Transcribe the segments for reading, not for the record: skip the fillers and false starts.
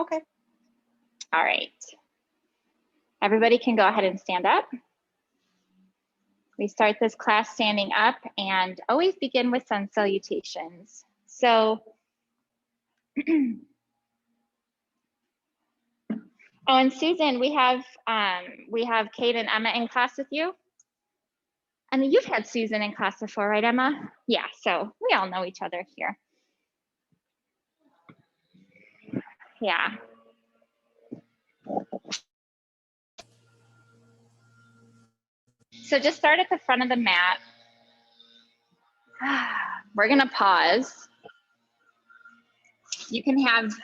Okay. All right. Everybody can go ahead and stand up. We start this class standing up and always begin with sun salutations. So, oh, and Susan, we have Kate and Emma in class with you. And you've had Susan in class before, right, Emma? Yeah, so we all know each other here. Yeah. So just start at the front of the mat. We're gonna pause. You can have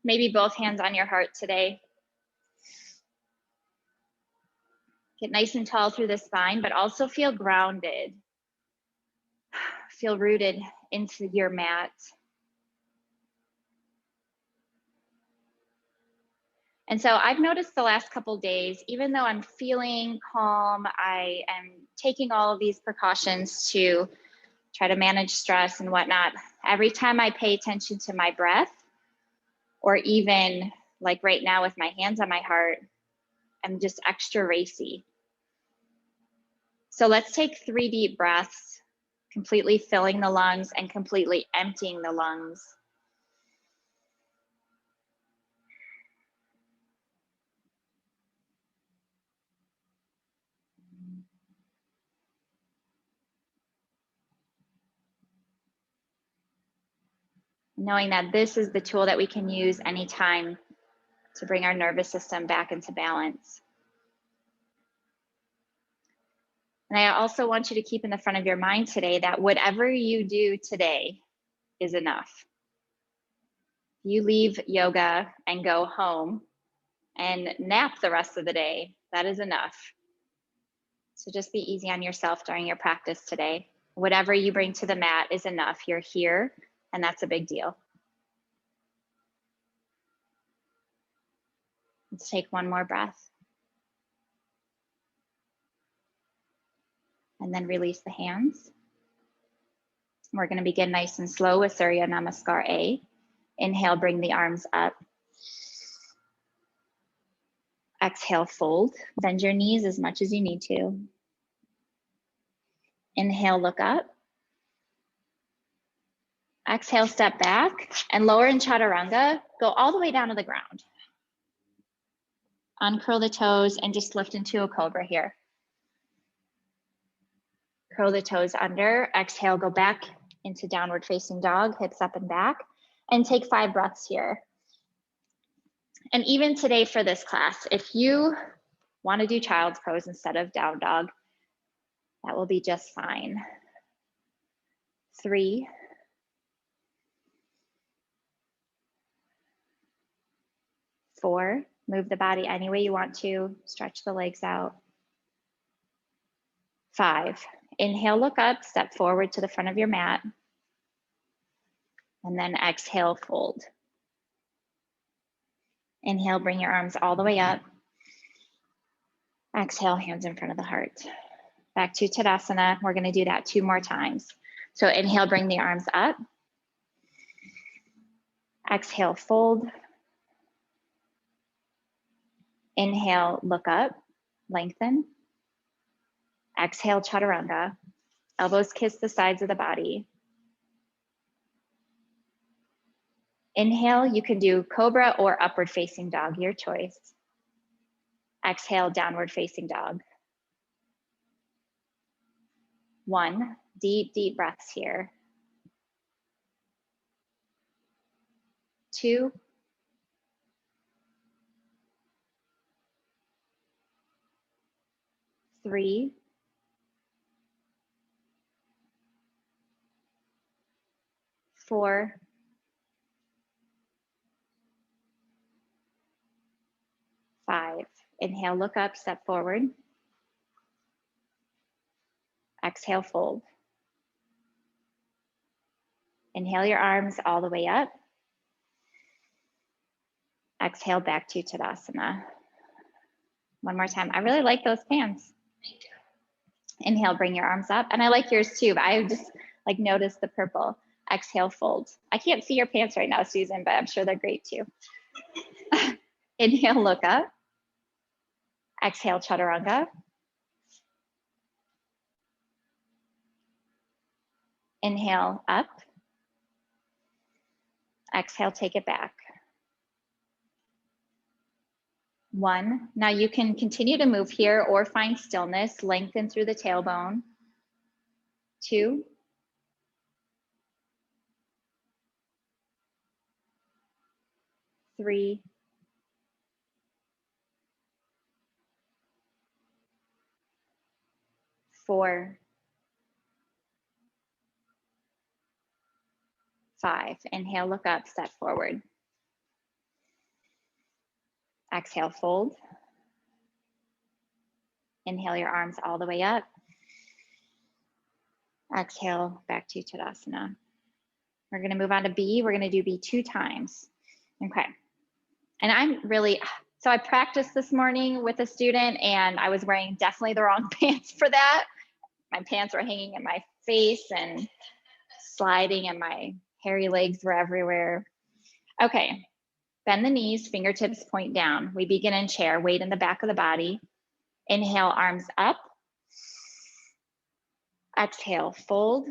maybe both hands on your heart today. Get nice and tall through the spine, but also feel grounded. Feel rooted into your mat. And so I've noticed the last couple days, even though I'm feeling calm, I am taking all of these precautions to try to manage stress and whatnot. Every time I pay attention to my breath, or even like right now with my hands on my heart, I'm just extra racy. So let's take 3 deep breaths, completely filling the lungs and completely emptying the lungs. Knowing that this is the tool that we can use anytime to bring our nervous system back into balance. And I also want you to keep in the front of your mind today that whatever you do today is enough. You leave yoga and go home and nap the rest of the day, that is enough. So just be easy on yourself during your practice today. Whatever you bring to the mat is enough. You're here, and that's a big deal. Let's take one more breath. And then release the hands. We're going to begin nice and slow with Surya Namaskar A. Inhale, bring the arms up. Exhale, fold. Bend your knees as much as you need to. Inhale, look up. Exhale, step back. And lower in Chaturanga, go all the way down to the ground. Uncurl the toes and just lift into a cobra here. Curl the toes under. Exhale, go back into downward facing dog, hips up and back. And take 5 breaths here. And even today for this class, if you want to do child's pose instead of down dog, that will be just fine. 3, 4, move the body any way you want to, stretch the legs out. 5, inhale, look up, step forward to the front of your mat. And then exhale, fold. Inhale, bring your arms all the way up. Exhale, hands in front of the heart. Back to Tadasana. We're going to do that 2 more times. So inhale, bring the arms up. Exhale, fold. Inhale, look up, lengthen. Exhale, Chaturanga. Elbows kiss the sides of the body. Inhale, you can do Cobra or upward facing dog, your choice. Exhale, downward facing dog. 1, deep, deep breaths here. 2, 3, 4, 5. Inhale, look up, step forward. Exhale, fold. Inhale your arms all the way up. Exhale, back to Tadasana. One more time. I really like those pants. Inhale, bring your arms up. And I like yours too, but I just like noticed the purple. Exhale, fold. I can't see your pants right now, Susan, but I'm sure they're great too. Inhale, look up. Exhale, chaturanga. Inhale, up. Exhale, take it back. 1. Now you can continue to move here or find stillness, lengthen through the tailbone. 2. 3. 4. 5. Inhale, look up, step forward. Exhale, fold. Inhale your arms all the way up. Exhale, back to Tadasana. We're gonna move on to B. We're gonna do B 2 times. Okay. And so I practiced this morning with a student and I was wearing definitely the wrong pants for that. My pants were hanging in my face and sliding and my hairy legs were everywhere. Okay, bend the knees, fingertips point down. We begin in chair, weight in the back of the body. Inhale, arms up. Exhale, fold.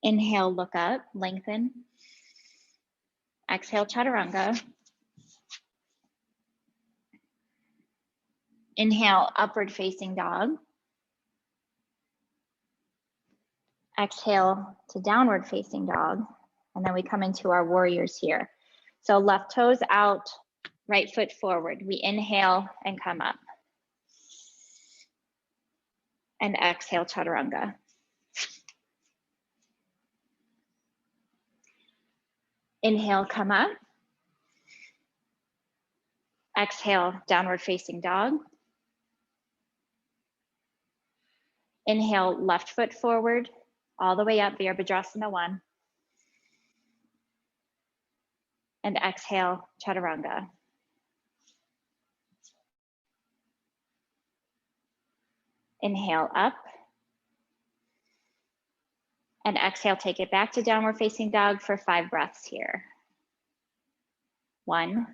Inhale, look up, lengthen. Exhale, chaturanga. Inhale, upward facing dog. Exhale to downward facing dog. And then we come into our warriors here. So left toes out, right foot forward. We inhale and come up. And exhale, chaturanga. Inhale, come up. Exhale, downward facing dog. Inhale, left foot forward, all the way up, Virabhadrasana 1. And exhale, chaturanga. Inhale, up. And exhale, take it back to downward facing dog for 5 breaths here. 1,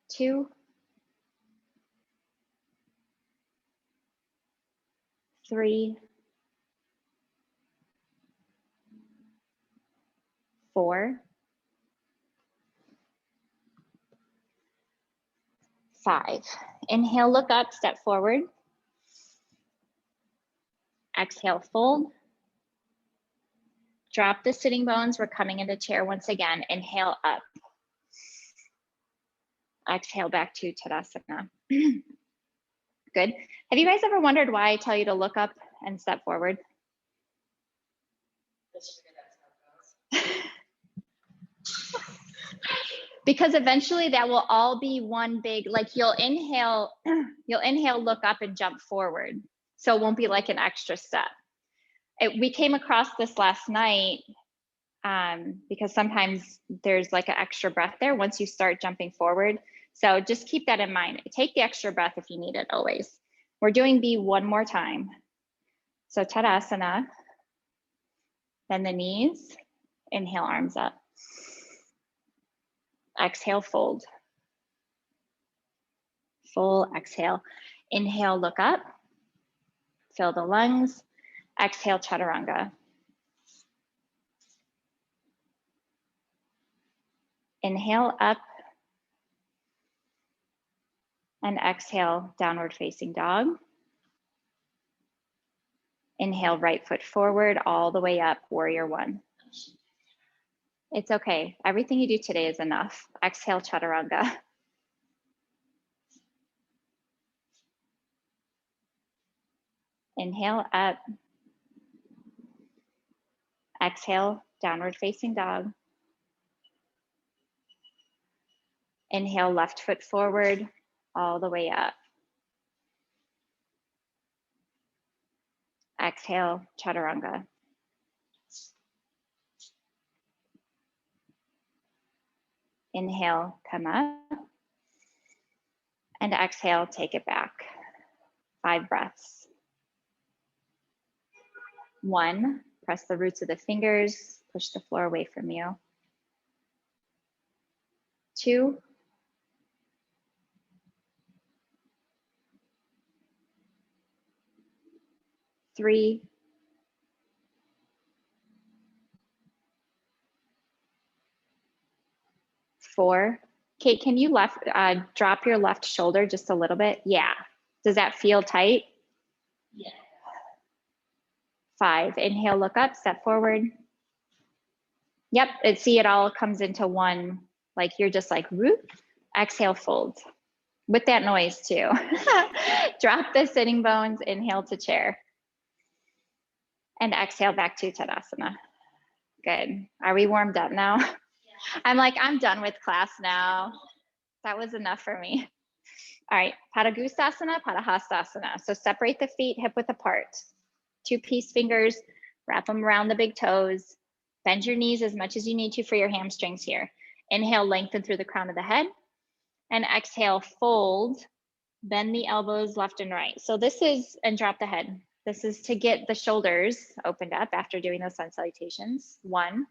2, 3, 4, 5. Inhale, look up, step forward. Exhale, fold. Drop the sitting bones. We're coming into chair once again. Inhale, up. Exhale, back to Tadasana. Good. Have you guys ever wondered why I tell you to look up and step forward? Because eventually that will all be one big, like you'll inhale, look up and jump forward. So it won't be like an extra step. We came across this last night because sometimes there's like an extra breath there once you start jumping forward. So just keep that in mind. Take the extra breath if you need it always. We're doing B 1 more time. So Tadasana, bend the knees, inhale, arms up. Exhale, fold. Full exhale. Inhale, look up. Fill the lungs. Exhale, chaturanga. Inhale, up. And exhale, downward facing dog. Inhale, right foot forward, all the way up, warrior 1. It's okay. Everything you do today is enough. Exhale, chaturanga. Inhale, up. Exhale, downward facing dog. Inhale, left foot forward, all the way up. Exhale, chaturanga. Inhale, come up. And exhale, take it back. 5 breaths. 1, Press the roots of the fingers, push the floor away from you. 2, 3, 4. Kate, can you drop your left shoulder just a little bit? Yeah. Does that feel tight? Yeah. 5. Inhale, look up, step forward. Yep, see, it all comes into one, like you're just like, whoop. Exhale, fold. With that noise too. Drop the sitting bones, inhale to chair. And exhale back to Tadasana. Good. Are we warmed up now? Yeah. I'm like, I'm done with class now. That was enough for me. All right, Padangusthasana, Padahastasana. So separate the feet hip width apart. 2 peace fingers, wrap them around the big toes. Bend your knees as much as you need to for your hamstrings here. Inhale, lengthen through the crown of the head. And exhale, fold, bend the elbows left and right. So this is, and drop the head. This is to get the shoulders opened up after doing those sun salutations. 1,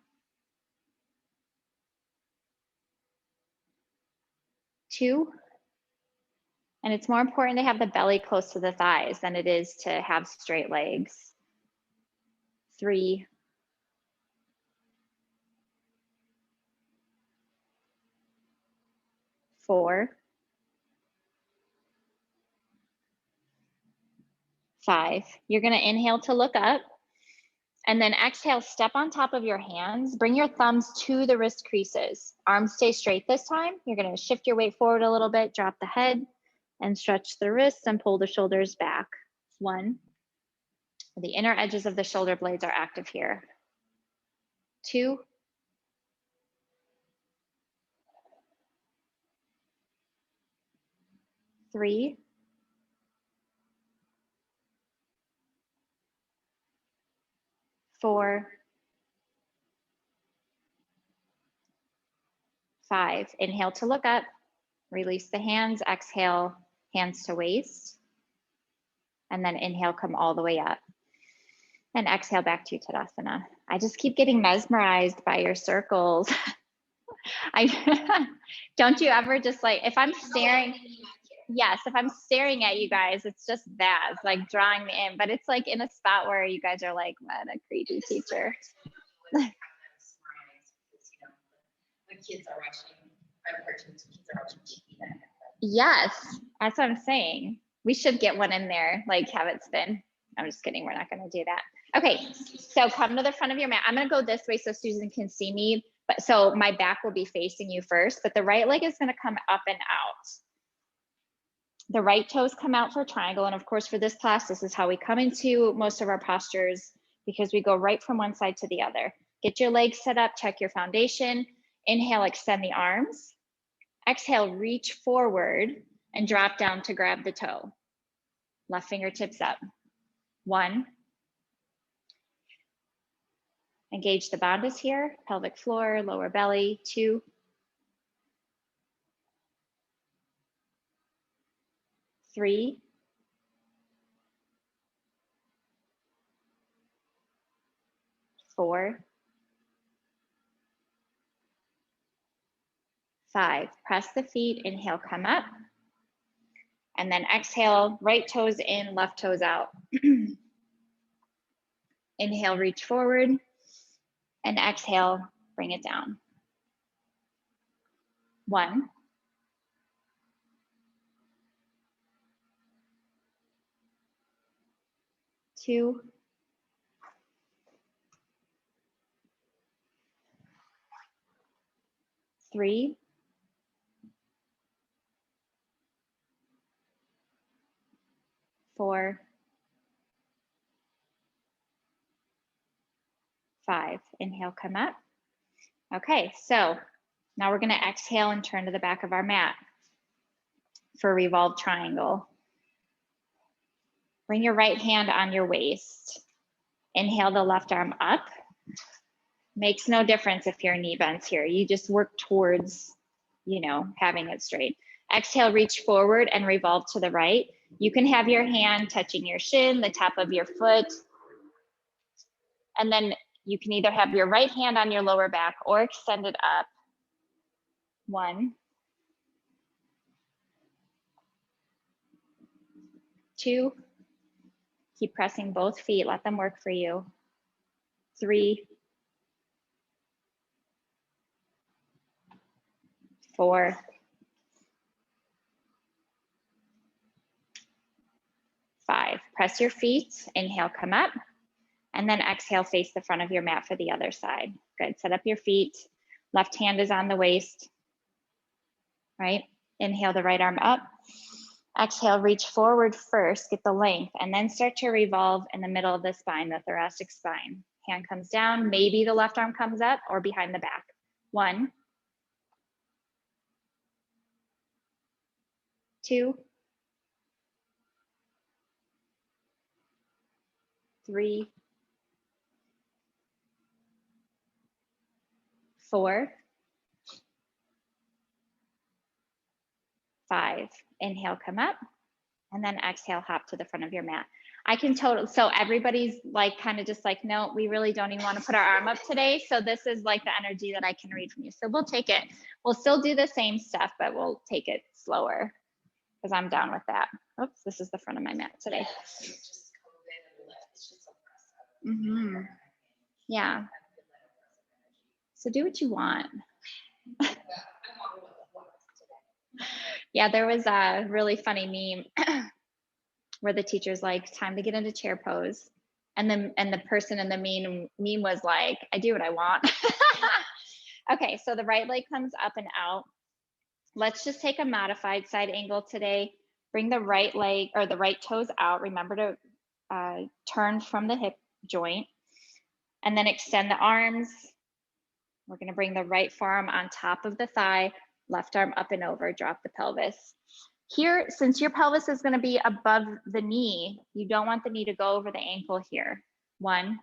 2, and it's more important to have the belly close to the thighs than it is to have straight legs. 3, 4, 5. You're going to inhale to look up, and then exhale, step on top of your hands. Bring your thumbs to the wrist creases. Arms stay straight this time. You're going to shift your weight forward a little bit, drop the head, and stretch the wrists and pull the shoulders back. 1. The inner edges of the shoulder blades are active here. 2, 3, 4, 5. Inhale to look up. Release the hands. Exhale, hands to waist. And then inhale, come all the way up. And exhale back to Tadasana. I just keep getting mesmerized by your circles. Don't you ever just like, if I'm staring, yes, if I'm staring at you guys, it's just that, it's like drawing me in, but it's like in a spot where you guys are like, what a creepy teacher. The kids are watching cartoons, kids are watching TV. Yes, that's what I'm saying. We should get one in there, like have it spin. I'm just kidding, we're not gonna do that. Okay, so come to the front of your mat. I'm gonna go this way so Susan can see me, but so my back will be facing you first, but the right leg is gonna come up and out. The right toes come out for triangle, and of course for this class, this is how we come into most of our postures because we go right from one side to the other. Get your legs set up, check your foundation. Inhale, extend the arms. Exhale, reach forward and drop down to grab the toe. Left fingertips up. 1. Engage the bandhas here, pelvic floor, lower belly. 2. 3. 4. 5. Press the feet, inhale, come up. And then exhale, right toes in, left toes out. Inhale, reach forward. And exhale, bring it down. 1. 2. 3. 4. 5. Inhale, come up. Okay, so now we're going to exhale and turn to the back of our mat for revolved triangle. Bring your right hand on your waist. Inhale the left arm up. Makes no difference if your knee bends here. You just work towards, having it straight. Exhale, reach forward and revolve to the right. You can have your hand touching your shin, the top of your foot. And then you can either have your right hand on your lower back or extend it up. 1, 2, keep pressing both feet, let them work for you. 3, 4, 5. Press your feet, inhale, come up, and then exhale, face the front of your mat for the other side. Good, set up your feet, left hand is on the waist, right? Inhale the right arm up. Exhale, reach forward first, get the length, and then start to revolve in the middle of the spine, the thoracic spine. Hand comes down, maybe the left arm comes up or behind the back. 1, 2, 3, 4, 5. Inhale, come up, and then exhale, hop to the front of your mat. I can so everybody's like kind of just like, no, we really don't even want to put our arm up today. So this is like the energy that I can read from you. So we'll take it. We'll still do the same stuff, but we'll take it slower because I'm down with that. Oops, this is the front of my mat today. Yeah. So do what you want. Yeah, there was a really funny meme where the teacher's like, time to get into chair pose. And the person in the meme was like, I do what I want. Okay, so the right leg comes up and out. Let's just take a modified side angle today. Bring the right leg or the right toes out. Remember to turn from the hip joint. And then extend the arms. We're gonna bring the right forearm on top of the thigh, left arm up and over, drop the pelvis. Here, since your pelvis is gonna be above the knee, you don't want the knee to go over the ankle here. 1,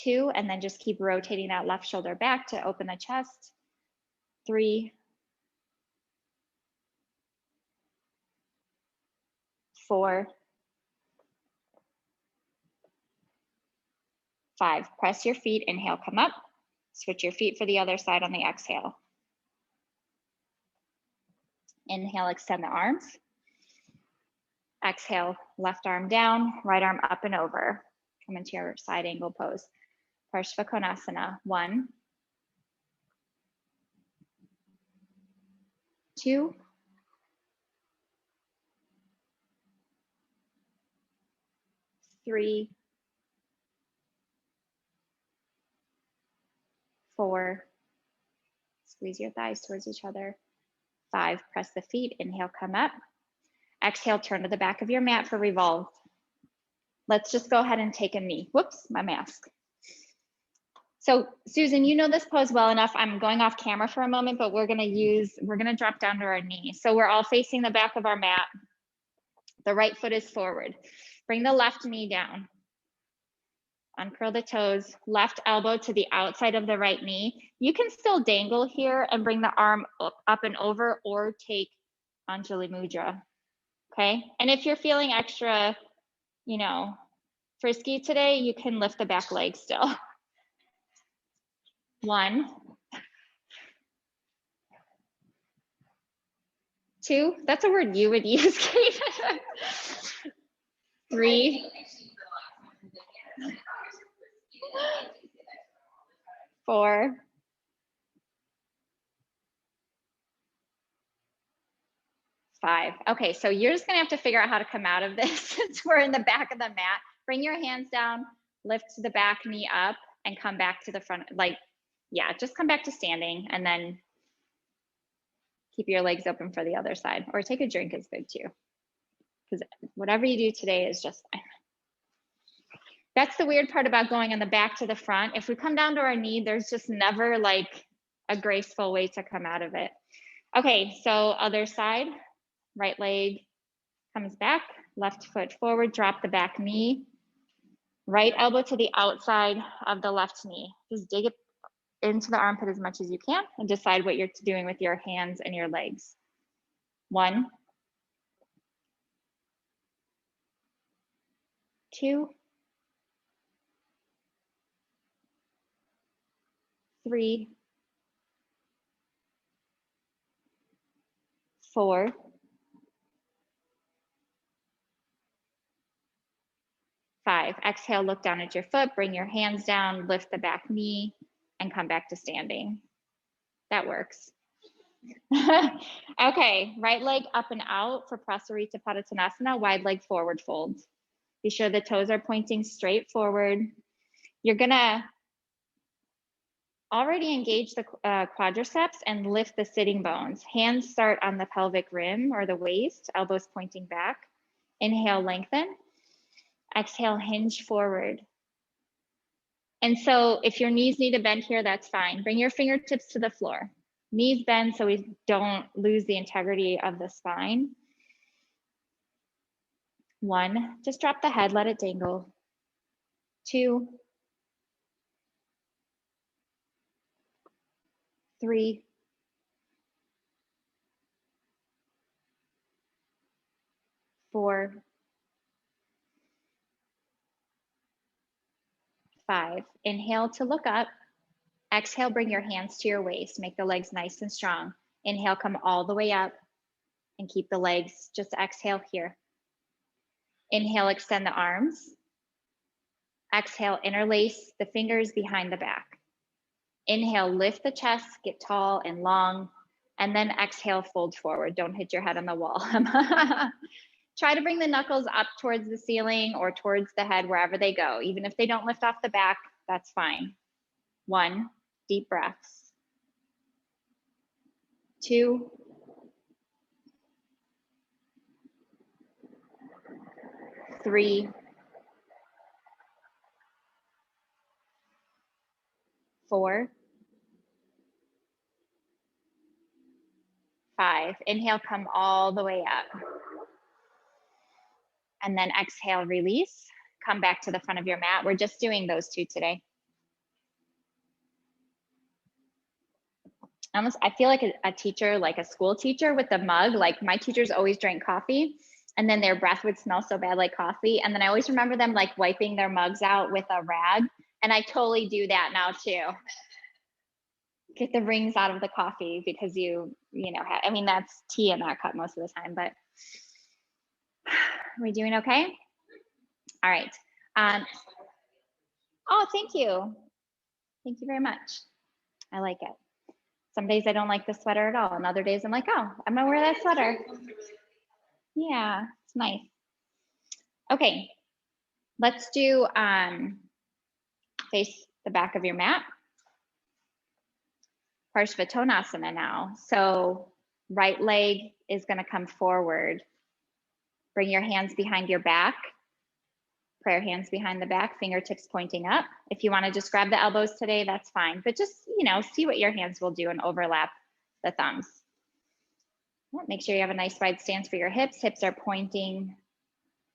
2, and then just keep rotating that left shoulder back to open the chest. 3, 4, 5. Press your feet, inhale, come up. Switch your feet for the other side on the exhale. Inhale, extend the arms. Exhale, left arm down, right arm up and over. Come into your side angle pose. Parshva Konasana. 1, 2, 3, 4. Squeeze your thighs towards each other. 5, press the feet, inhale, come up. Exhale, turn to the back of your mat for revolve. Let's just go ahead and take a knee. Whoops, my mask. So Susan, you know this pose well enough. I'm going off camera for a moment, but we're gonna drop down to our knee. So we're all facing the back of our mat. The right foot is forward. Bring the left knee down. Uncurl the toes, left elbow to the outside of the right knee. You can still dangle here and bring the arm up and over or take Anjali Mudra, okay? And if you're feeling extra, frisky today, you can lift the back leg still. 1, 2, that's a word you would use, Kate. 3, 4, 5. Okay, so you're just gonna have to figure out how to come out of this since we're in the back of the mat. Bring your hands down, lift the back knee up and come back to the front. Just come back to standing and then keep your legs open for the other side, or take a drink is good too. Because whatever you do today is just fine. That's the weird part about going on the back to the front. If we come down to our knee, there's just never like a graceful way to come out of it. Okay, so other side, right leg comes back, left foot forward, drop the back knee, right elbow to the outside of the left knee. Just dig it into the armpit as much as you can and decide what you're doing with your hands and your legs. 1, 2, 3, 4, 5. Exhale, look down at your foot, bring your hands down, lift the back knee, and come back to standing. That works. Okay, right leg up and out for Prasarita Padottanasana, wide leg forward fold. Be sure the toes are pointing straight forward. You're gonna already engage the quadriceps and lift the sitting bones. Hands start on the pelvic rim or the waist, elbows pointing back. Inhale, lengthen. Exhale, hinge forward. And so if your knees need to bend here, that's fine. Bring your fingertips to the floor. Knees bend so we don't lose the integrity of the spine. 1, just drop the head, let it dangle. 2, 3, 4, 5. Inhale to look up. Exhale, bring your hands to your waist. Make the legs nice and strong. Inhale, come all the way up and keep the legs, just exhale here. Inhale, extend the arms. Exhale, interlace the fingers behind the back. Inhale, lift the chest, get tall and long, and then exhale, fold forward. Don't hit your head on the wall. Try to bring the knuckles up towards the ceiling or towards the head, wherever they go. Even if they don't lift off the back, that's fine. 1, deep breaths. 2, 3, 4, 5. Inhale, come all the way up. And then exhale, release. Come back to the front of your mat. We're just doing those 2 today. I feel like a teacher, like a school teacher with the mug. Like my teachers always drank coffee and then their breath would smell so bad like coffee. And then I always remember them like wiping their mugs out with a rag. And I totally do that now too. Get the rings out of the coffee because you know, I mean, that's tea in that cup most of the time, but are we doing okay? All right. Oh, thank you. Thank you very much. I like it. Some days I don't like the sweater at all. And other days I'm like, oh, I'm gonna wear that sweater. Yeah, it's nice. Okay, let's do face the back of your mat. Parsvatonasana now. So right leg is gonna come forward. Bring your hands behind your back. Prayer hands behind the back, fingertips pointing up. If you wanna just grab the elbows today, that's fine. But just, you know, see what your hands will do and overlap the thumbs. Make sure you have a nice wide stance for your hips. Hips are pointing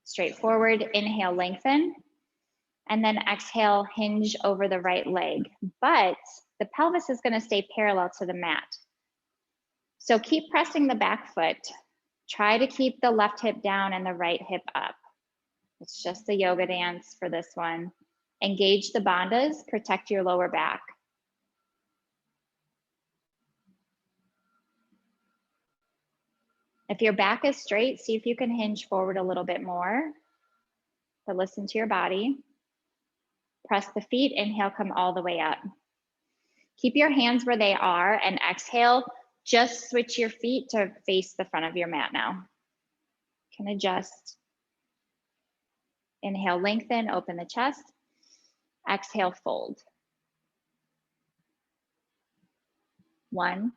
straight forward. Inhale, lengthen. And then exhale, hinge over the right leg. But the pelvis is gonna stay parallel to the mat. So keep pressing the back foot. Try to keep the left hip down and the right hip up. It's just a yoga dance for this one. Engage the bandhas, protect your lower back. If your back is straight, see if you can hinge forward a little bit more, but listen to your body. Press the feet, inhale, come all the way up. Keep your hands where they are and exhale, just switch your feet to face the front of your mat now. You can adjust. Inhale, lengthen, open the chest. Exhale, fold. 1,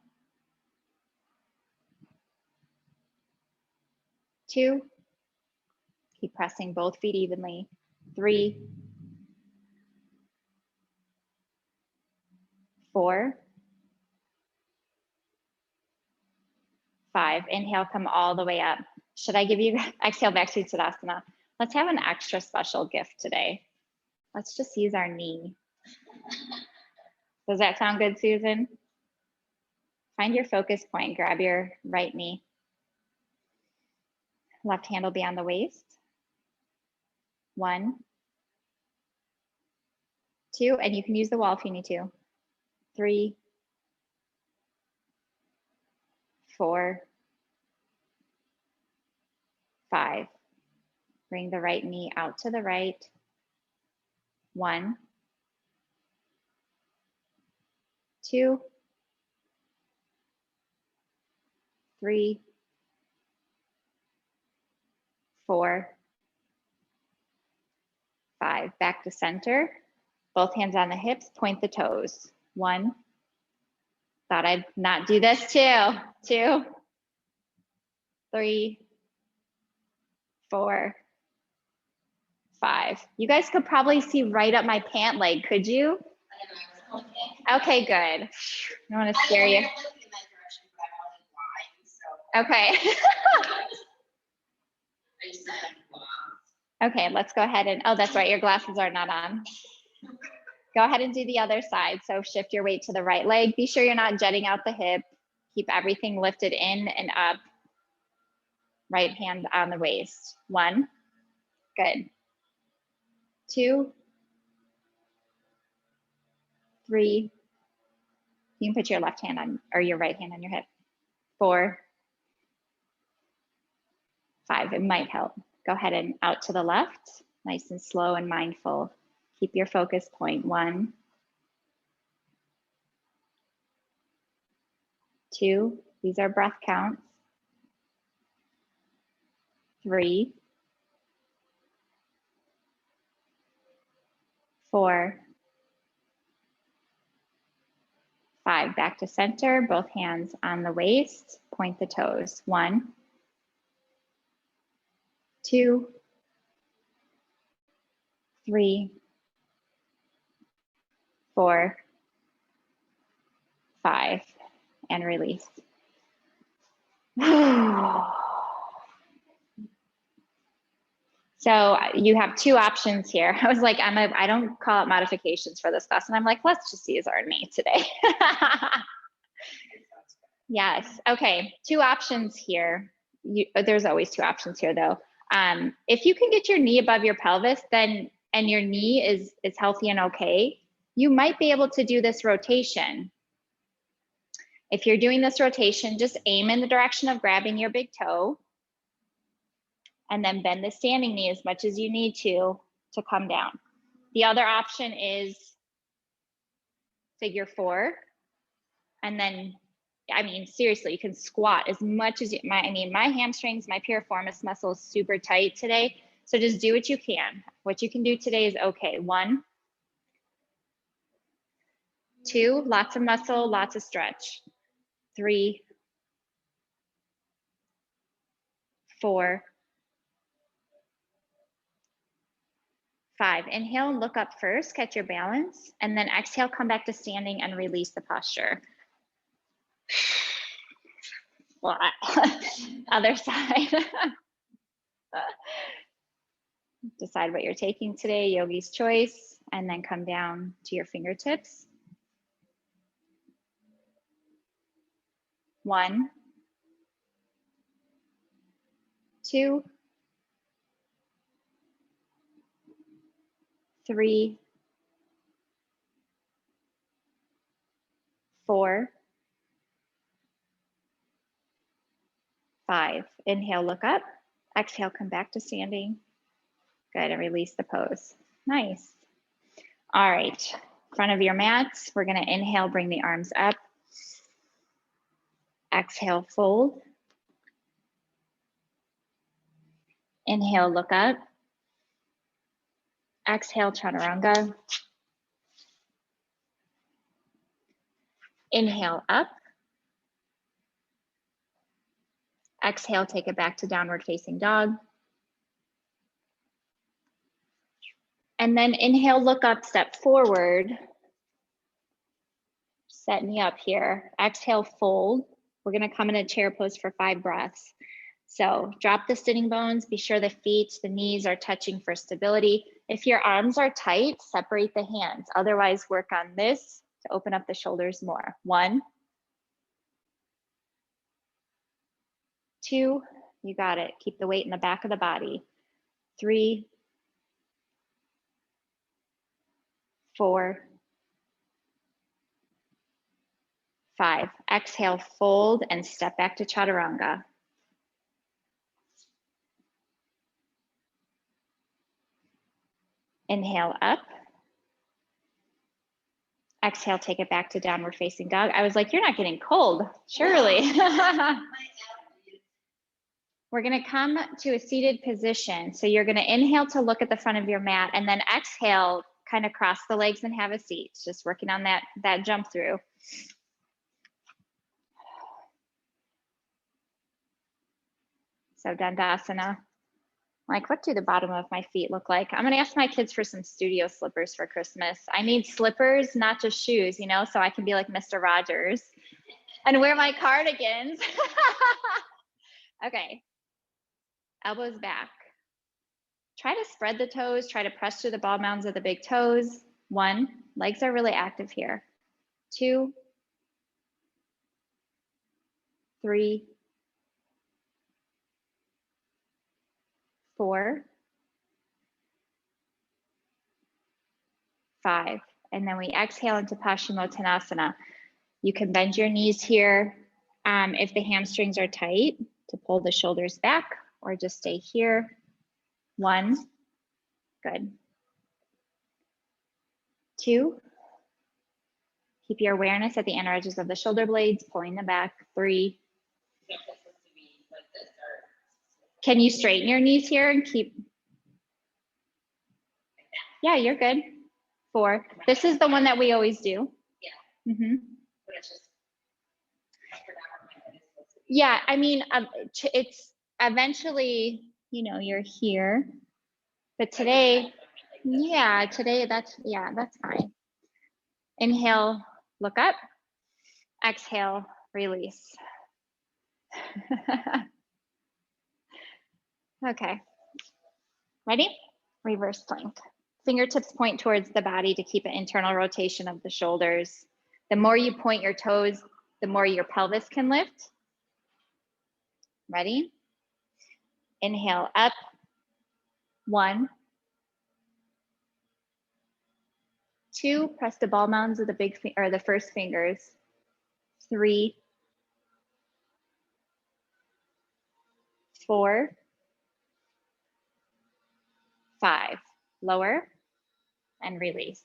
2, keep pressing both feet evenly. 3, 4, 5. Inhale, come all the way up. Should I give you, exhale, back to Tadasana. Let's have an extra special gift today. Let's just use our knee. Does that sound good, Susan? Find your focus point, grab your right knee. Left hand will be on the waist. 1, 2, and you can use the wall if you need to. 3, 4, 5. Bring the right knee out to the right. 1, 2, 3, 4, 5. Back to center. Both hands on the hips, point the toes. 1. Thought I'd not do this too. 2, 3, 4, 5. You guys could probably see right up my pant leg, could you? Okay, good. I don't want to scare you. Okay. Okay, let's go ahead and, oh, that's right, your glasses are not on. Go ahead and do the other side. So shift your weight to the right leg. Be sure you're not jutting out the hip. Keep everything lifted in and up. Right hand on the waist. 1, good. 2, 3, you can put your left hand on, or your right hand on your hip. 4, 5, it might help. Go ahead and out to the left, nice and slow and mindful. Keep your focus point. 1, 2, these are breath counts. 3, 4, 5, back to center, both hands on the waist, point the toes. 1, 2, 3, 4, 5, and release. So you have 2 options here. I was like, I don't call it modifications for this class. And I'm like, let's just use our knee today. Yes. Okay. 2 options here. There's always 2 options here though. If you can get your knee above your pelvis, then, and your knee is healthy and okay, you might be able to do this rotation. If you're doing this rotation, just aim in the direction of grabbing your big toe and then bend the standing knee as much as you need to come down. The other option is figure 4. And then, I mean, seriously, you can squat as much as my hamstrings, my piriformis muscle is super tight today. So just do what you can. What you can do today is okay. 1, 2, lots of muscle, lots of stretch. 3, 4, 5. Inhale and look up first, catch your balance, and then exhale, come back to standing and release the posture. Other side. Decide what you're taking today, yogi's choice, and then come down to your fingertips. 1, 2, 3, 4, 5. Inhale, look up. Exhale, come back to standing. Good, and release the pose. Nice. All right, front of your mats. We're gonna inhale, bring the arms up. Exhale, fold. Inhale, look up. Exhale, chaturanga. Inhale, up. Exhale, take it back to downward facing dog. And then inhale, look up, step forward. Set me up here. Exhale, fold. We're gonna come in a chair pose for 5 breaths. So drop the sitting bones, be sure the feet, the knees are touching for stability. If your arms are tight, separate the hands. Otherwise, work on this to open up the shoulders more. 1, 2, you got it. Keep the weight in the back of the body. 3, 4, 5. Exhale, fold and step back to chaturanga. Inhale up. Exhale, take it back to downward facing dog. I was like, you're not getting cold, surely. We're gonna come to a seated position. So you're gonna inhale to look at the front of your mat and then exhale, kind of cross the legs and have a seat. Just working on that jump through. So Dandasana. Like, what do the bottom of my feet look like? I'm gonna ask my kids for some studio slippers for Christmas. I need slippers, not just shoes, you know, so I can be like Mr. Rogers and wear my cardigans. Okay, elbows back. Try to spread the toes, try to press through the ball mounds of the big toes. 1, legs are really active here. 2, 3, 4, 5. And then we exhale into Paschimottanasana. You can bend your knees here if the hamstrings are tight to pull the shoulders back, or just stay here. 1, good. 2, keep your awareness at the inner edges of the shoulder blades, pulling them back. 3. Can you straighten your knees here and keep? Yeah, you're good. 4. This is the one that we always do. Yeah. Mm-hmm. But it's just, I forgot what my head is supposed to be. Yeah, I mean, it's eventually, you know, you're here, but today, yeah, today that's fine. Inhale, look up. Exhale, release. Okay, ready? Reverse plank. Fingertips point towards the body to keep an internal rotation of the shoulders. The more you point your toes, the more your pelvis can lift. Ready? Inhale up. 1, 2, press the ball mounds of the the first fingers. 3, 4, 5. Lower and release.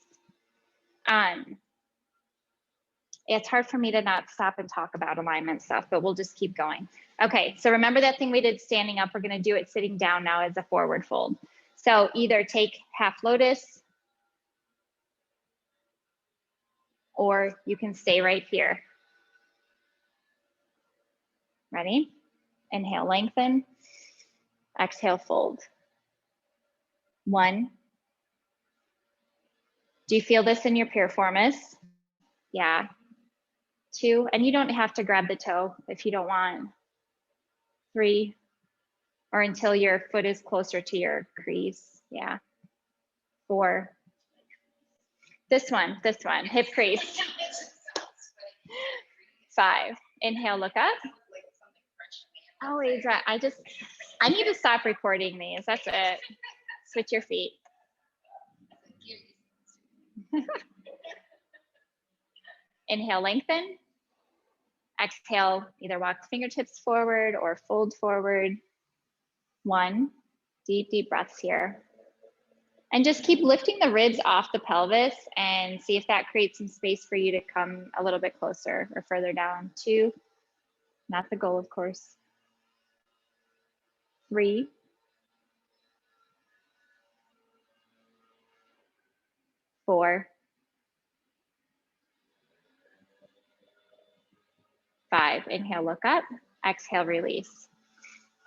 It's hard for me to not stop and talk about alignment stuff, but we'll just keep going. Okay, so remember that thing we did standing up, we're gonna do it sitting down now as a forward fold. So either take half lotus, or you can stay right here. Ready? Inhale, lengthen. Exhale, fold. 1. Do you feel this in your piriformis? Yeah. 2, and you don't have to grab the toe if you don't want. 3, or until your foot is closer to your crease. Yeah. 4. This one, hip crease. 5. Inhale, look up. Always right. I need to stop recording these. That's it. Switch your feet. Inhale, lengthen. Exhale, either walk the fingertips forward or fold forward. 1. Deep breaths here. And just keep lifting the ribs off the pelvis and see if that creates some space for you to come a little bit closer or further down. 2, not the goal, of course. 3, 4, 5. Inhale, look up. Exhale, release.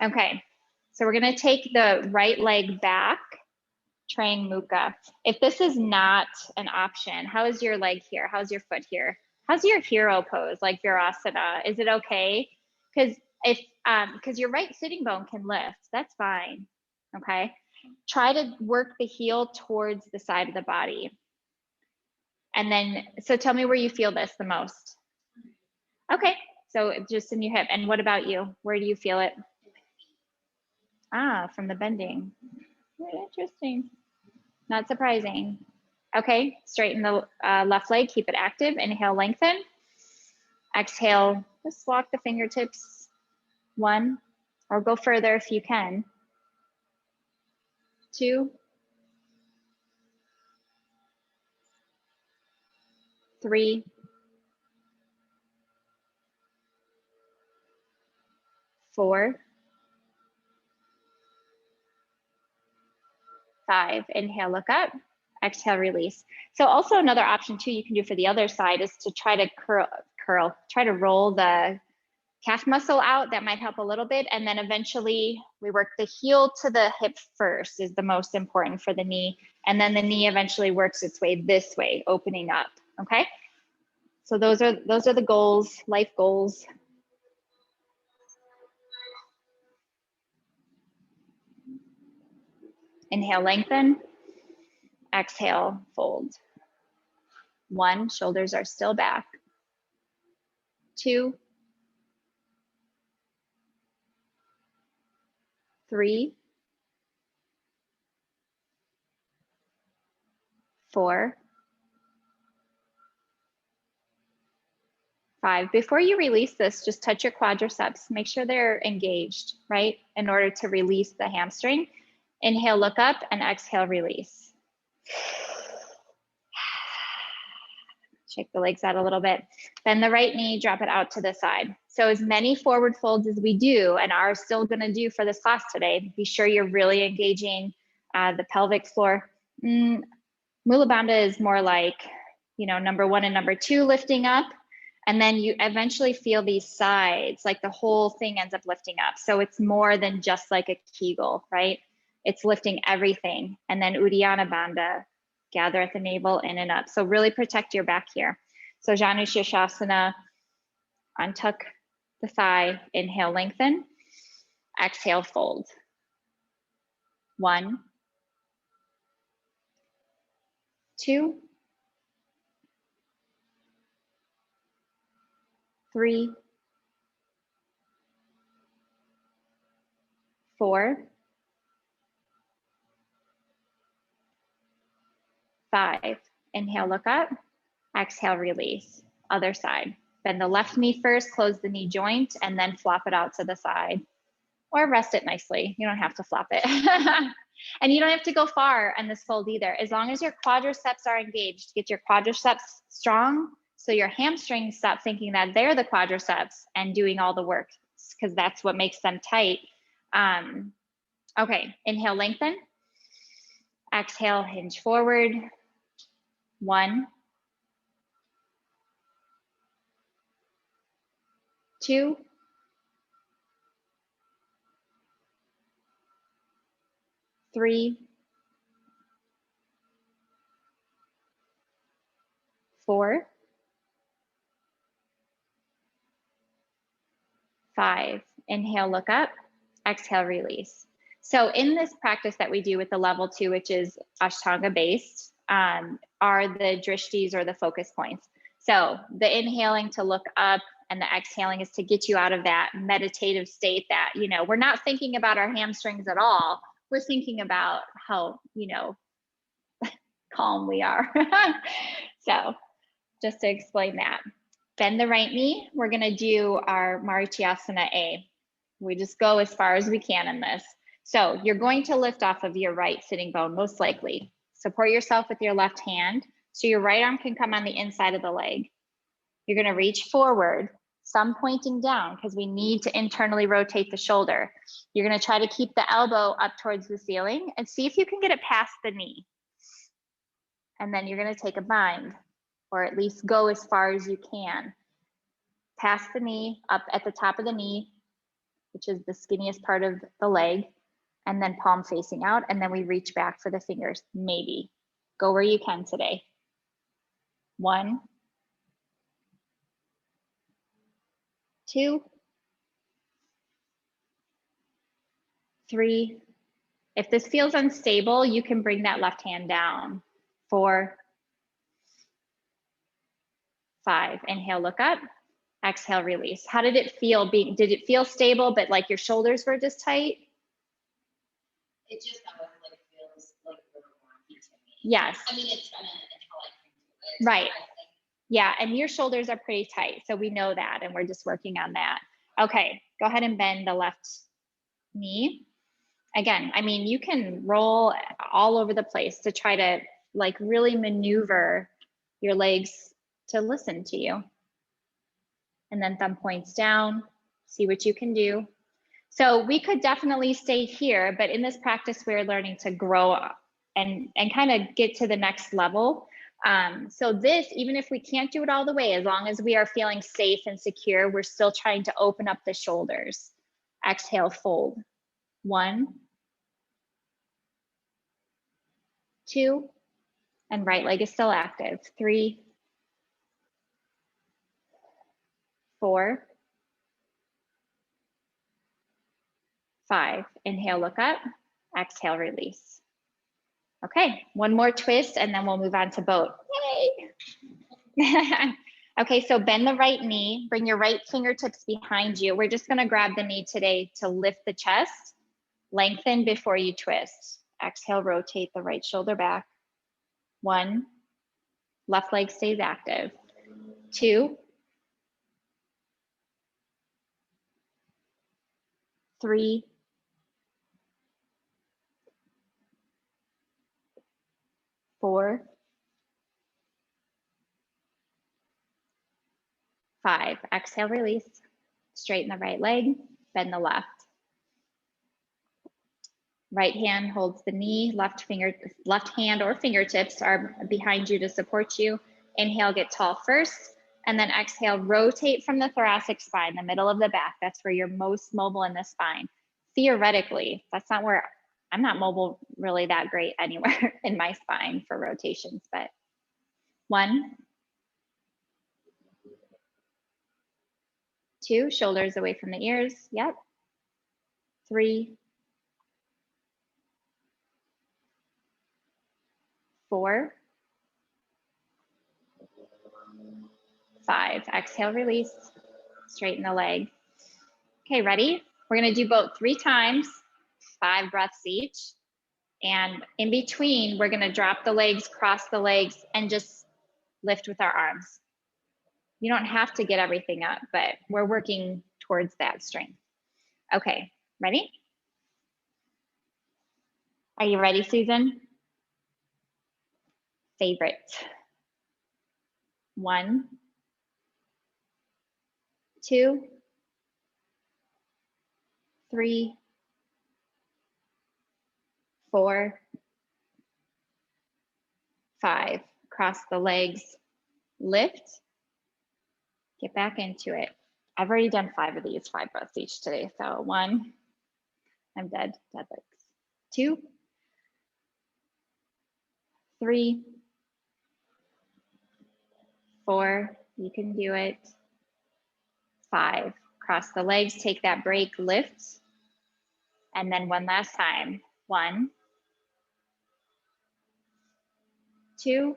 Okay, so we're gonna take the right leg back, Trang Mukha. If this is not an option, how is your leg here? How's your foot here? How's your hero pose, like Virasana? Is it okay? Because your right sitting bone can lift, that's fine, okay? Try to work the heel towards the side of the body. And then, so tell me where you feel this the most. Okay, so just in your hip. And what about you? Where do you feel it? Ah, from the bending. Very interesting. Not surprising. Okay, straighten the left leg, keep it active. Inhale, lengthen. Exhale, just walk the fingertips. 1, or go further if you can. 2, 3, 4, 5. Inhale, look up. Exhale, release. So also another option too you can do for the other side is to try to try to roll the calf muscle out. That might help a little bit. And then eventually we work the heel to the hip first is the most important for the knee. And then the knee eventually works its way this way, opening up, okay? So those are the goals, life goals. Inhale, lengthen. Exhale, fold. 1, shoulders are still back. 2, 3, 4, 5. Before you release this, just touch your quadriceps. Make sure they're engaged, right? In order to release the hamstring. Inhale, look up, and exhale, release. Shake the legs out a little bit. Bend the right knee, drop it out to the side. So as many forward folds as we do and are still gonna do for this class today, be sure you're really engaging the pelvic floor. Mula Bandha is more like, you know, number 1 and number 2 lifting up, and then you eventually feel these sides, like the whole thing ends up lifting up. So it's more than just like a Kegel, right? It's lifting everything. And then Uddiyana Bandha, gather at the navel, in and up. So really protect your back here. So Janu Shirshasana, untuck the thigh, inhale, lengthen, exhale, fold. 1, 2, 3, 4, 5. Inhale, look up. Exhale, release. Other side. Bend the left knee first, close the knee joint, and then flop it out to the side. Or rest it nicely. You don't have to flop it. And you don't have to go far on this fold either. As long as your quadriceps are engaged, get your quadriceps strong so your hamstrings stop thinking that they're the quadriceps and doing all the work, because that's what makes them tight. Okay, inhale, lengthen. Exhale, hinge forward. 1, 2, 3, 4, 5. Inhale, look up. Exhale, release. So in this practice that we do with the level 2, which is Ashtanga based, are the drishtis or the focus points. So the inhaling to look up and the exhaling is to get you out of that meditative state that, you know, we're not thinking about our hamstrings at all. We're thinking about how, you know, calm we are. So just to explain that. Bend the right knee. We're gonna do our Marichyasana A. We just go as far as we can in this. So you're going to lift off of your right sitting bone, most likely. Support yourself with your left hand. So your right arm can come on the inside of the leg. You're gonna reach forward, some pointing down because we need to internally rotate the shoulder. You're gonna try to keep the elbow up towards the ceiling and see if you can get it past the knee. And then you're gonna take a bind, or at least go as far as you can. Past the knee, up at the top of the knee, which is the skinniest part of the leg, and then palm facing out, and then we reach back for the fingers, maybe. Go where you can today. 1, 2, 3. If this feels unstable, you can bring that left hand down. 4, 5. Inhale, look up. Exhale, release. How did it feel? Did it feel stable, but like your shoulders were just tight? It just always like feels like really wonky to me. Yes. I mean, it's gonna Right. Yeah, and your shoulders are pretty tight, so we know that, and we're just working on that. Okay, go ahead and bend the left knee. Again, I mean, you can roll all over the place to try to like really maneuver your legs to listen to you. And then thumb points down, see what you can do. So we could definitely stay here, but in this practice, we're learning to grow up and kind of get to the next level. So this, even if we can't do it all the way, as long as we are feeling safe and secure, we're still trying to open up the shoulders. Exhale, fold. 1, 2, and right leg is still active. 3, 4, 5. Inhale, look up. Exhale, release. Okay, one more twist and then we'll move on to boat. Yay! Okay, so bend the right knee, bring your right fingertips behind you. We're just gonna grab the knee today to lift the chest, lengthen before you twist. Exhale, rotate the right shoulder back. 1, left leg stays active. 2, 3, 4, 5. Exhale, release. Straighten the right leg, bend the left. Right hand holds the knee, left hand or fingertips are behind you to support you. Inhale, get tall first, and then exhale, rotate from the thoracic spine, the middle of the back. That's where you're most mobile in the spine. Theoretically, that's not where, I'm not mobile really that great anywhere in my spine for rotations, but 1, 2, shoulders away from the ears, yep. 3, 4, 5. Exhale, release, straighten the leg. Okay, ready? We're gonna do boat 3 times, 5 breaths each. And in between, we're gonna drop the legs, cross the legs, and just lift with our arms. You don't have to get everything up, but we're working towards that strength. Okay, ready? Are you ready, Susan? Favorite. 1, 2, 3, 4, 5. Cross the legs, lift, get back into it. I've already done 5 of these, 5 breaths each today. So 1, I'm dead legs. 2, 3, 4, you can do it. 5, cross the legs, take that break, lift. And then one last time. 1, 2,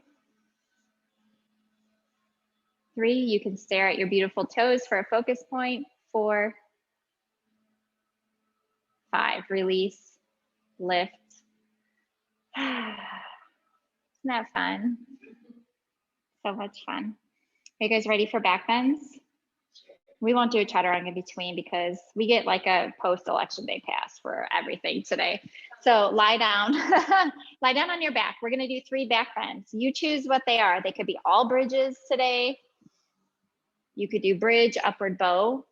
3, you can stare at your beautiful toes for a focus point. 4, 5, release, lift. Isn't that fun? So much fun. Are you guys ready for back bends? We won't do a chaturanga in between because we get like a post-election day pass for everything today. So lie down, lie down on your back. We're gonna do 3 back bends. You choose what they are. They could be all bridges today. You could do bridge, upward bow,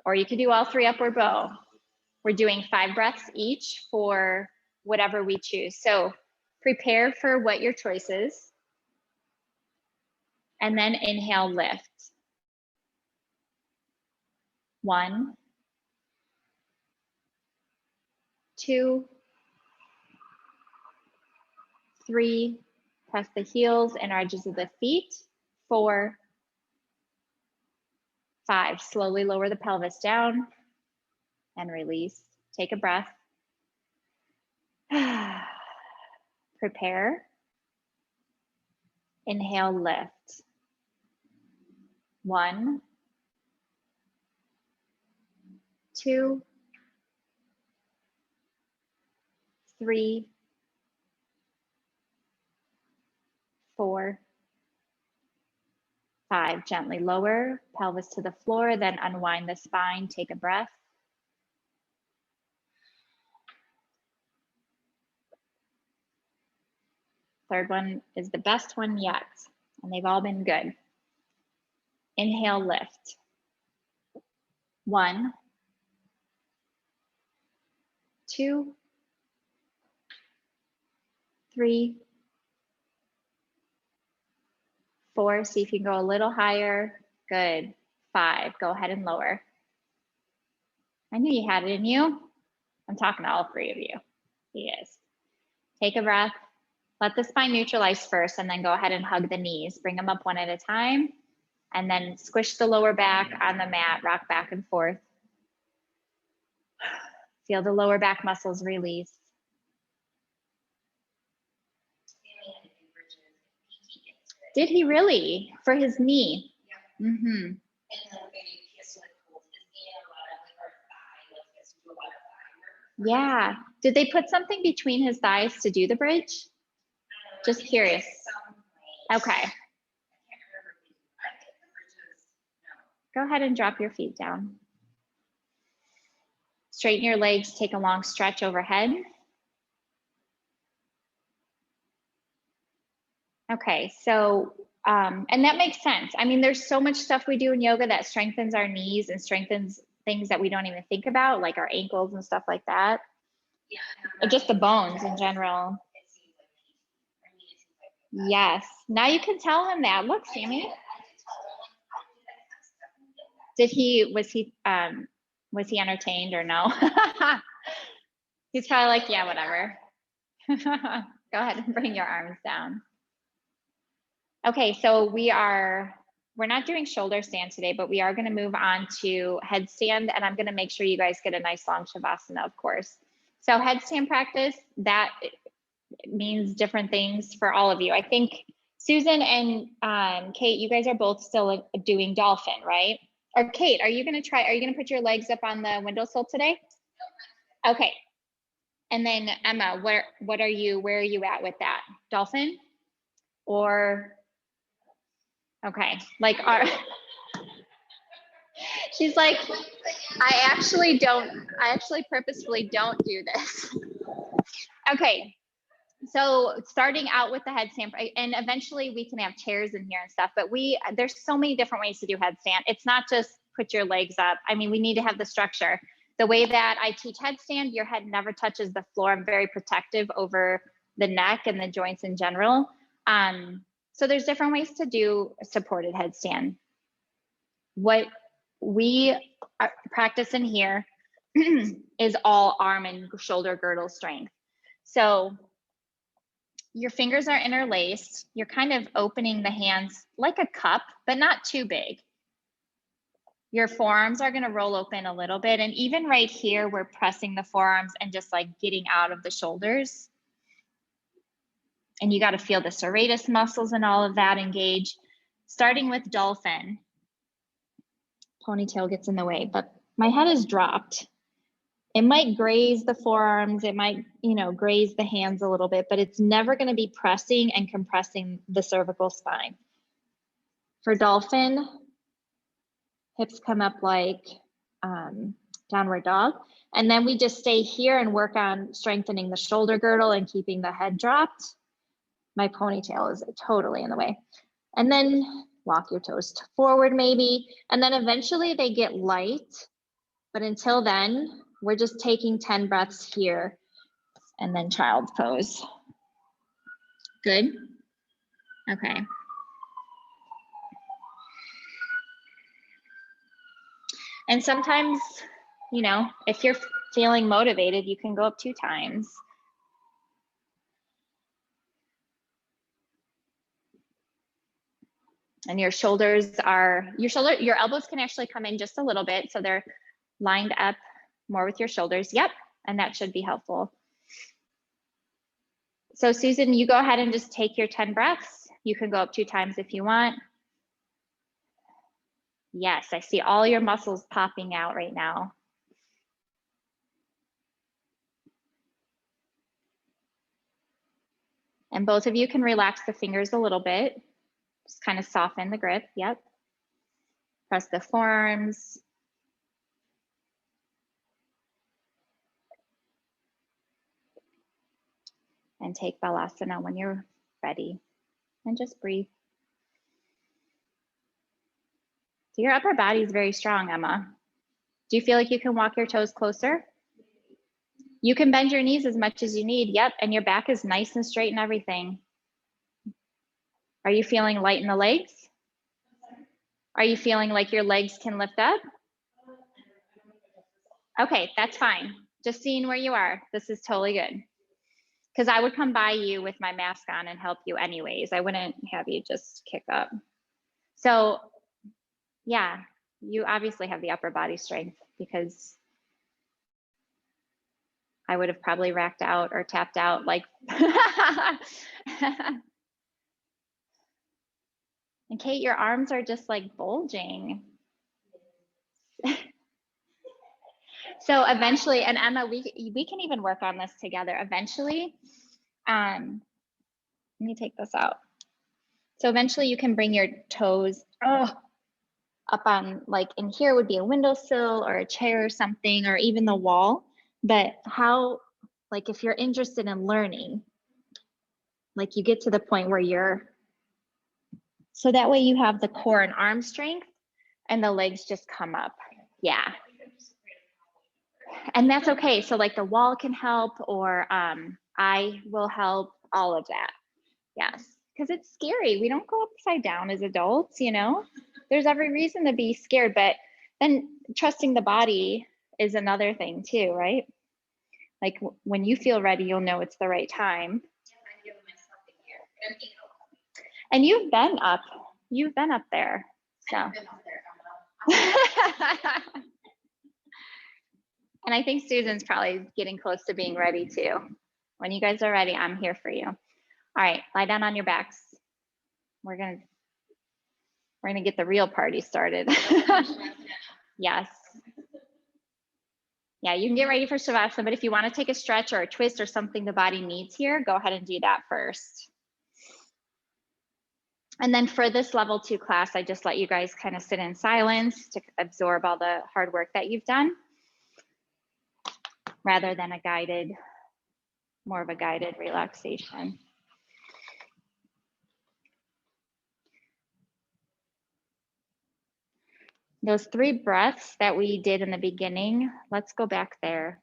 or you could do all 3 upward bow. We're doing 5 breaths each for whatever we choose. So prepare for what your choice is. And then inhale, lift. 1, 2, 3, press the heels and edges of the feet. 4, 5, slowly lower the pelvis down and release. Take a breath. Prepare. Inhale, lift. 1, 2, 3, 4, 5, gently lower, pelvis to the floor, then unwind the spine, take a breath. Third one is the best one yet, and they've all been good. Inhale, lift. 1, 2, 3, 4. See if you can go a little higher. Good. 5. Go ahead and lower. I knew you had it in you. I'm talking to all 3 of you. He is. Take a breath. Let the spine neutralize first, and then go ahead and hug the knees. Bring them up one at a time, and then squish the lower back on the mat. Rock back and forth. Feel the lower back muscles release. Did he really? For his knee? Yeah. Mm-hmm. And then maybe he has to like hold his knee a lot of like our thigh, like he has to do a lot of thigh work. Yeah. Did they put something between his thighs to do the bridge? Just curious. Okay. I can't remember. I think the bridges, no. Go ahead and drop your feet down. Straighten your legs, take a long stretch overhead. Okay, so, and that makes sense. I mean, there's so much stuff we do in yoga that strengthens our knees and strengthens things that we don't even think about, like our ankles and stuff like that. Yeah. Or just the bones in general. It seems like I mean, it seems like Yes, now you can tell him that. Look, Sammy. Was he entertained or no? He's probably like, yeah, whatever. Go ahead and bring your arms down. Okay, so we're not doing shoulder stand today, but we are going to move on to headstand, and I'm going to make sure you guys get a nice long shavasana, of course. So headstand practice, that means different things for all of you. I think Susan and Kate, you guys are both still doing dolphin, right? Or Kate, are you going to put your legs up on the windowsill today? Okay. And then Emma, where are you at with that? Dolphin? Or, okay, like she's like, I actually purposefully don't do this. Okay. So starting out with the headstand, and eventually we can have chairs in here and stuff, but there's so many different ways to do headstand. It's not just put your legs up. I mean, we need to have the structure. The way that I teach headstand, your head never touches the floor. I'm very protective over the neck and the joints in general. So there's different ways to do supported headstand. What we practice in here is all arm and shoulder girdle strength. So your fingers are interlaced. You're kind of opening the hands like a cup, but not too big. Your forearms are going to roll open a little bit. And even right here, we're pressing the forearms and just like getting out of the shoulders. And you got to feel the serratus muscles and all of that engage. Starting with dolphin. Ponytail gets in the way, but my head is dropped. It might graze the forearms, it might, graze the hands a little bit, but it's never going to be pressing and compressing the cervical spine. For dolphin, hips come up like downward dog. And then we just stay here and work on strengthening the shoulder girdle and keeping the head dropped. My ponytail is totally in the way. And then walk your toes forward maybe. And then eventually they get light. But until then, we're just taking 10 breaths here and then child's pose. Good? Okay. And sometimes, if you're feeling motivated, you can go up 2 times. And your elbows can actually come in just a little bit. So they're lined up more with your shoulders. Yep. And that should be helpful. So Susan, you go ahead and just take your 10 breaths. You can go up 2 times if you want. Yes, I see all your muscles popping out right now. And both of you can relax the fingers a little bit. Just kind of soften the grip. Yep. Press the forearms. And take Balasana when you're ready. And just breathe. So your upper body is very strong, Emma. Do you feel like you can walk your toes closer? You can bend your knees as much as you need. Yep, and your back is nice and straight and everything. Are you feeling light in the legs? Are you feeling like your legs can lift up? Okay, that's fine. Just seeing where you are. This is totally good. Because I would come by you with my mask on and help you anyways. I wouldn't have you just kick up. So yeah, you obviously have the upper body strength because I would have probably racked out or tapped out like. And Kate, your arms are just like bulging. So eventually, and Emma, we can even work on this together. Eventually, let me take this out. So eventually you can bring your toes up on, like in here would be a windowsill or a chair or something, or even the wall. But how, like if you're interested in learning, like you get to the point where you're, so that way you have the core and arm strength and the legs just come up. Yeah. And that's okay. So like the wall can help, or I will help, all of that. Yes. Because it's scary. We don't go upside down as adults, you know? There's every reason to be scared, but then trusting the body is another thing too, right? Like when you feel ready, you'll know it's the right time. And you've been up there. So. And I think Susan's probably getting close to being ready too. When you guys are ready, I'm here for you. All right, lie down on your backs. We're gonna get the real party started. Yes. Yeah, you can get ready for Shavasana, but if you want to take a stretch or a twist or something the body needs here, go ahead and do that first. And then for this level 2 class, I just let you guys kind of sit in silence to absorb all the hard work that you've done, rather than a guided, more of a guided relaxation. Those 3 breaths that we did in the beginning, let's go back there.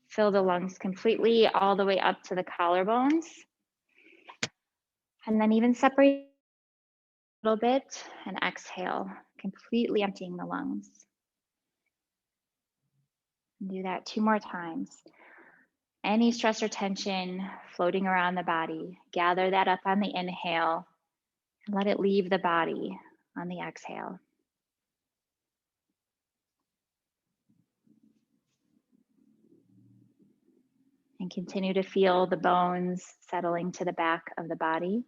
Fill the lungs completely all the way up to the collarbones. And then even separate a little bit and exhale, completely emptying the lungs. And do that 2 more times. Any stress or tension floating around the body, gather that up on the inhale and let it leave the body on the exhale. And continue to feel the bones settling to the back of the body.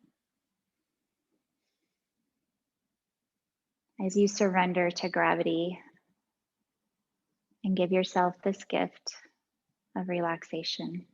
As you surrender to gravity and give yourself this gift of relaxation.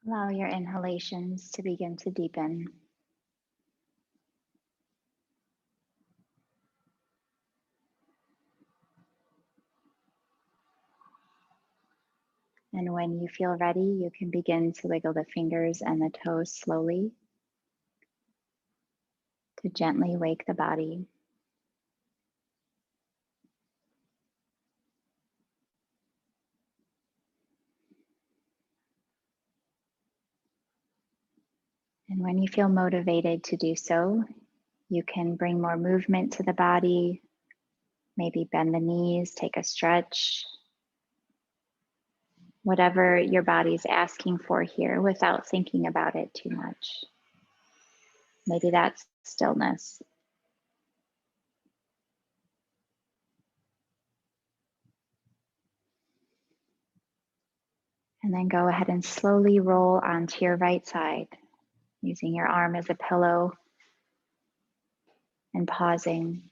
Allow your inhalations to begin to deepen. And when you feel ready, you can begin to wiggle the fingers and the toes slowly to gently wake the body. And when you feel motivated to do so, you can bring more movement to the body, maybe bend the knees, take a stretch, whatever your body's asking for here without thinking about it too much. Maybe that's stillness. And then go ahead and slowly roll onto your right side, using your arm as a pillow and pausing.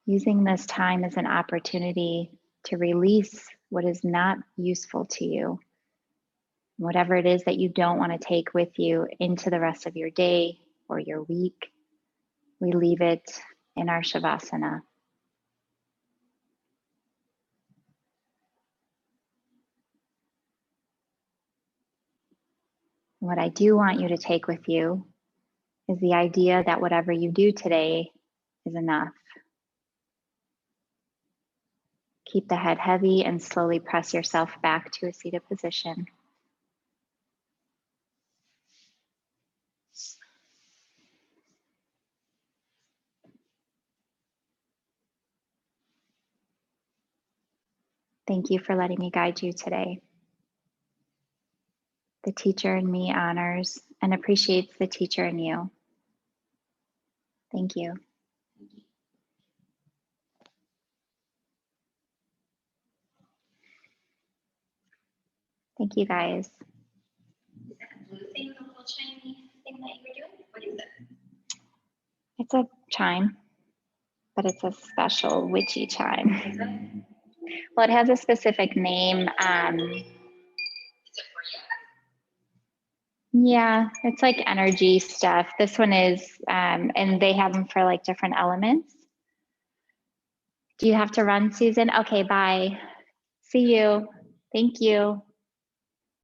Using this time as an opportunity to release what is not useful to you. Whatever it is that you don't want to take with you into the rest of your day or your week, we leave it in our Shavasana. What I do want you to take with you is the idea that whatever you do today is enough. Keep the head heavy and slowly press yourself back to a seated position. Thank you for letting me guide you today. The teacher in me honors and appreciates the teacher in you. Thank you. Thank you, guys. Is that blue thing, the little shiny thing that you were doing? What is it? It's a chime, but it's a special witchy chime. Is it? Well, it has a specific name. Is it for you? Yeah, it's like energy stuff. This one is, and they have them for like different elements. Do you have to run, Susan? Okay, bye. See you. Thank you.